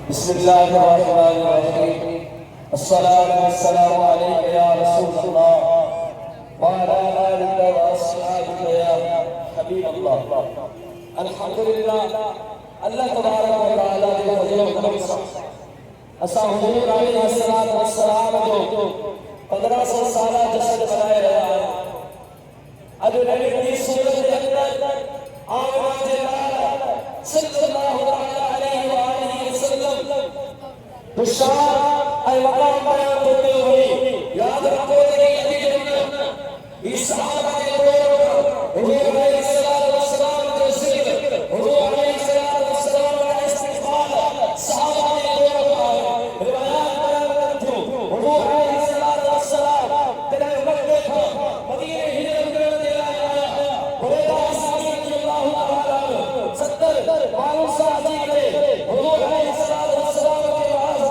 बिस्मिल्लाहिर्रहमानिर्रहीम। अस्सलातु वस्सलामु अलैका या रसूलल्लाह व अला आलिका व अस्हाबिका या हबीबल्लाह। अल्हम्दुलिल्लाह अल्लाह तबारक व तआला के फजल व करम से असा हुजूर अलैहिस्सलातु वस्सलाम जो 1500 साल जश्न मनाए रहा है। अज नबी की सूरत के अंदर आमना के लाल सल्लल्लाहु अलैहि वसल्लम बुशार ऐ मकाम बयान करते हुए याद रखो कि इस सहाबा के दौर हुजूर अलैहिस्सलातु वस्सलाम के जिक्र हुजूर अलैहिस्सलातु वस्सलाम का इस्तिक़बाल सहाबा के दौर का है। रिवायात बयान करते हुजूर अलैहिस्सलातु वस्सलाम तेरे मक्के था मदीने हिजरत करने आया बुरैदा साहब रज़ियल्लाहु ताला 70 मालूम साहब करे हुजूर अलैहिस्सलातु वस्सलाम के पास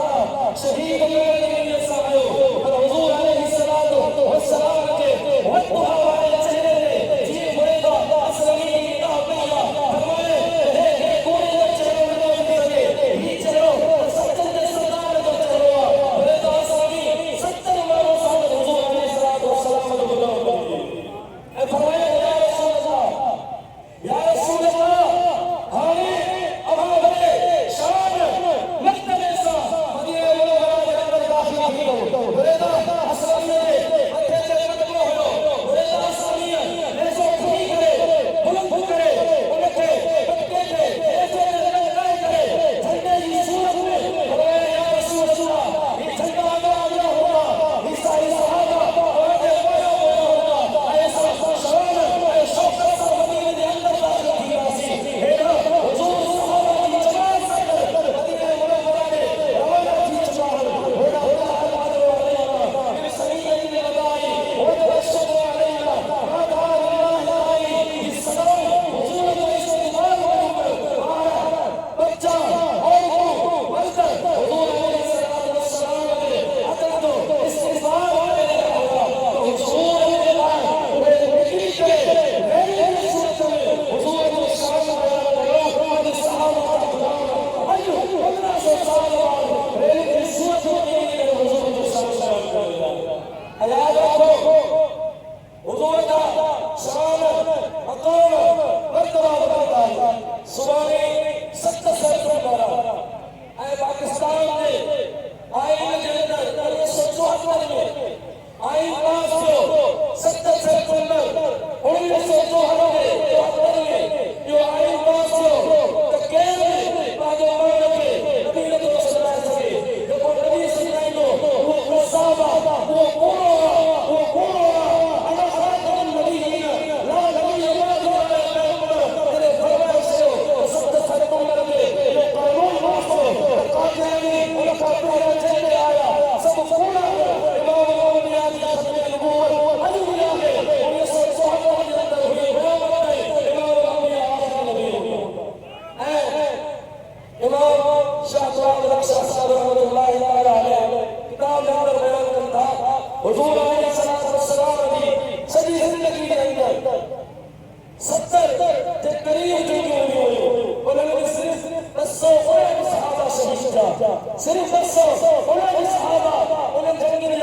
शहीद करने के लिए आए और हुजूर अलैहिस्सलातु वस्सलाम के वद्दुहा वाले चेहरे पे जी बुरैदा असलमी की किताब में फरमाए हे कोने के चेहरे में देखे ये चलो सत्तर के सरदार को चलो बुरैदा असलमी 70 मालूम साहब हुजूर अलैहिस्सलातु वस्सलाम को बुलाओ ए फरमाए या रसूल अल्लाह हमें अब हमारे शान मकतब सा मदीने मुनव्वरा के अंदर दाखिल हो बुरैदा असलमी ने अच्छे से कदम हो बुरैदा असलमी ने सो खड़ी करे बुलंद करे उनके पक्के के ऐसे लगाए करे झंडे की सूरत में फरमाया या रसूल अल्लाह ये झंडा आगे होगा ये सारी सहाबा आगे होगा ऐसा शान शौकत सा मदीने के अंदर दाखिल किया सी है ना हुजूर सहाबा की जमात से मदीने मुनव्वरा में रवाना की चलाओ होना ये सही है लगाई और अशहदु अलैना मादा अल्लाह इस सलाम हुजूर के इस्तेमाल आया बच्चा और मर्द हुजूर अलैहिस्सलातु वस्सलाम के अदब तो इस्तेमाल होगा तो हुजूर के बाद वे निकली के मेरी सूरत में हुजूर को शान बयान करो और सहाबा का गुलाम आज 1500 साल बाद मेरी सूरत में हुजूर को शान बयान कर याद रखो हुजूर का शान मकाम मर्तबा बताता है। सुबह 70 साल पहले आए पाकिस्तान में आईन के अंदर 1974 में आईन पास हो 70 साल पहले 1974 में जो आईन पास हो तो केरल में बाजो मानो के नबी ने तो सदा सके देखो नबी सल्लल्लाहु अलैहि वसल्लम वो सहाबा वो कौन अना खातम नबीयीन ला नबी बाद तेरे फरमान से 70 साल उम्र में जो कानून पास हो काफिर उनका पूरा चले आया सब पूरा इमाम अम्बिया की खत्म नबूवत अदुनिया में 1974 के अंदर हुई इमाम अम्बिया आखिरी नबी इमाम शाहजाद रक्षा साहब रहमतुल्लाह ताला अलैह किताब में अंदर बयान करता हुजूर अलैहिस्सलातु वस्सलाम की सभी जिंदगी के अंदर 70 के करीब जो हुई उन्होंने सिर्फ 200 सहाबा शहीद था सिर्फ 200 उन्होंने सहाबा उन्हें जंग में